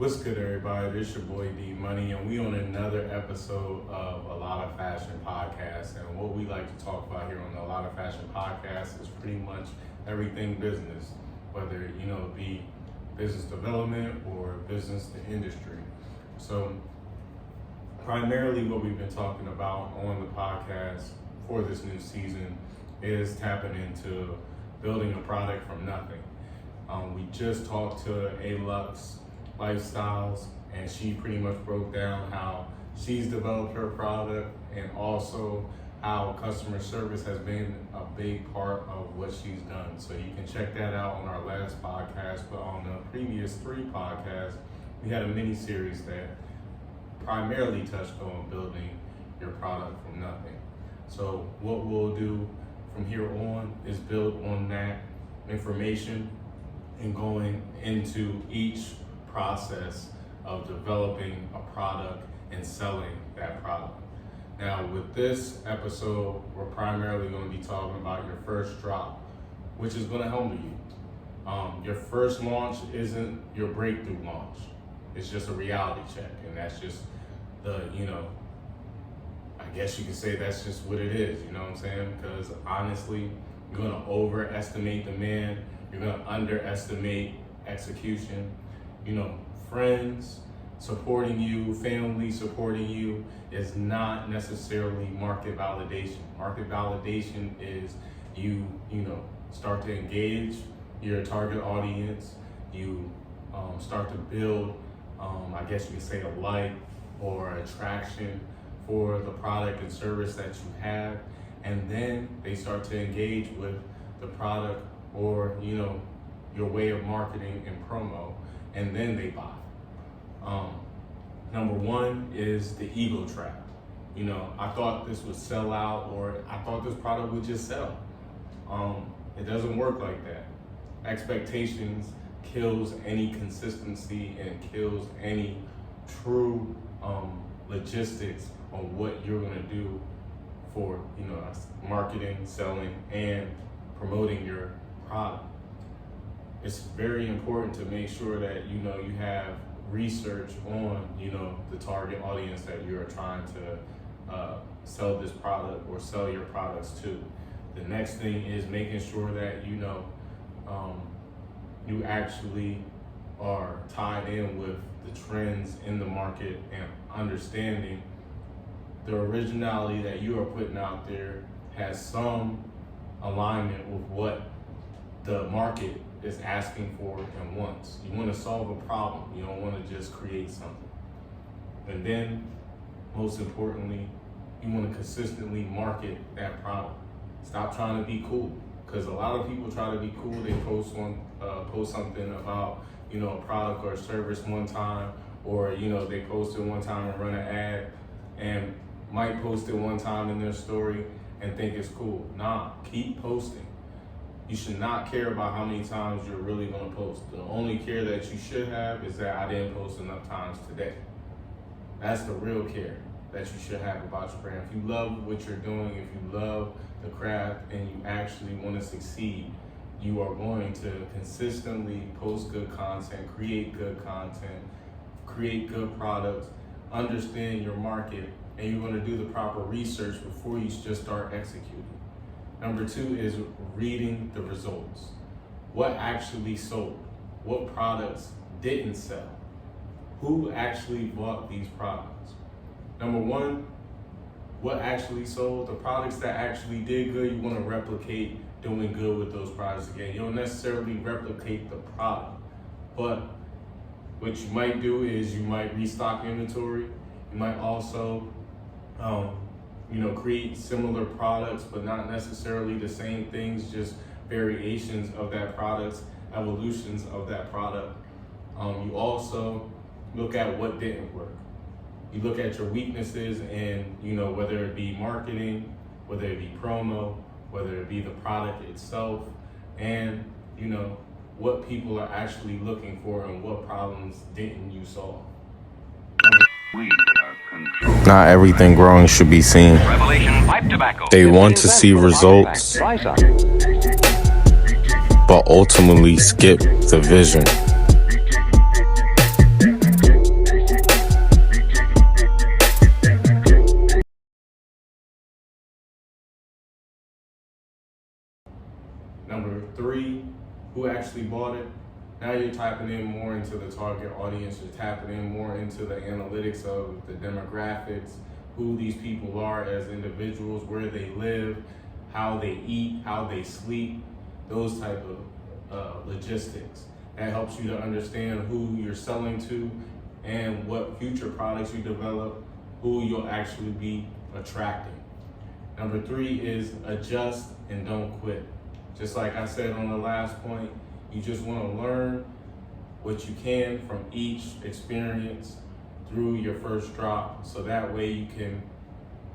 What's good, everybody? This your boy D Money, and we on another episode of A Lot of Fashion Podcast. And what we like to talk about here on the A Lot of Fashion Podcast is pretty much everything business, whether it be business development or business to industry. So primarily what we've been talking about on the podcast for this new season is tapping into building a product from nothing. We just talked to ALOF Lifestyles, and she pretty much broke down how she's developed her product and also how customer service has been a big part of what she's done. So you can check that out on our last podcast, but on the previous 3 podcasts, we had a mini series that primarily touched on building your product from nothing. So what we'll do from here on is build on that information and going into each process of developing a product and selling that product. Now with this episode, we're primarily going to be talking about your first drop, which is going to humble you. Your first launch isn't your breakthrough launch. It's just a reality check, and that's just the, I guess you could say that's just what it is, you know what I'm saying? Because honestly, you're going to overestimate demand, you're going to underestimate execution. Friends supporting you, family supporting you is not necessarily market validation. Market validation is you start to engage your target audience, you start to build, I guess you could say, a like or attraction for the product and service that you have, and then they start to engage with the product or your way of marketing and promo, and then they buy. Number one is the ego trap. I thought this would sell out, or I thought this product would just sell. It doesn't work like that. Expectations kills any consistency and kills any true logistics on what you're gonna do for marketing, selling, and promoting your product. It's very important to make sure that you have research on the target audience that you're trying to sell this product or sell your products to. The next thing is making sure that you actually are tied in with the trends in the market and understanding the originality that you are putting out there has some alignment with what the market is asking for and wants. You want to solve a problem. You don't want to just create something. And then, most importantly, you want to consistently market that product. Stop trying to be cool, because a lot of people try to be cool. They post something about a product or a service one time, or they post it one time and run an ad, and might post it one time in their story and think it's cool. Nah, keep posting. You should not care about how many times you're really going to post. The only care that you should have is that I didn't post enough times today. That's the real care that you should have about your brand. If you love what you're doing, if you love the craft and you actually want to succeed, you are going to consistently post good content, create good products, understand your market, and you're going to do the proper research before you just start executing. Number 2 is reading the results. What actually sold? What products didn't sell? Who actually bought these products? Number 1, what actually sold? The products that actually did good, you want to replicate doing good with those products again. You don't necessarily replicate the product, but what you might do is you might restock inventory. You might also create similar products, but not necessarily the same things, just variations of that product, evolutions of that product. You also look at what didn't work. You look at your weaknesses and, whether it be marketing, whether it be promo, whether it be the product itself, and, what people are actually looking for and what problems didn't you solve. Not everything growing should be seen. They want to see results, but ultimately skip the vision. Number 3, who actually bought it. Now you're tapping in more into the target audience. You're tapping in more into the analytics of the demographics, who these people are as individuals, where they live, how they eat, how they sleep, those type of logistics. That helps you to understand who you're selling to and what future products you develop, who you'll actually be attracting. Number 3 is adjust and don't quit. Just like I said on the last point, you just want to learn what you can from each experience through your first drop, so that way you can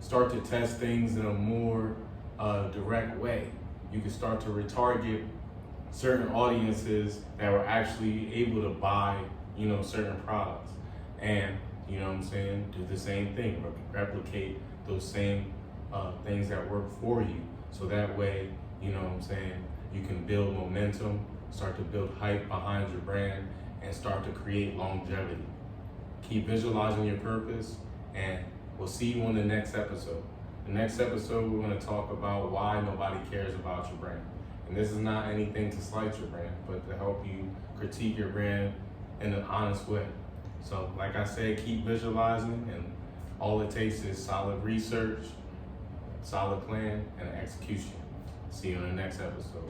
start to test things in a more direct way. You can start to retarget certain audiences that were actually able to buy, certain products. And, do the same thing, replicate those same things that work for you. So that way, you can build momentum, start to build hype behind your brand, and start to create longevity. Keep visualizing your purpose, and we'll see you on the next episode. The next episode, we're going to talk about why nobody cares about your brand. And this is not anything to slight your brand, but to help you critique your brand in an honest way. So, like I said, keep visualizing, and all it takes is solid research, solid plan, and execution. See you on the next episode.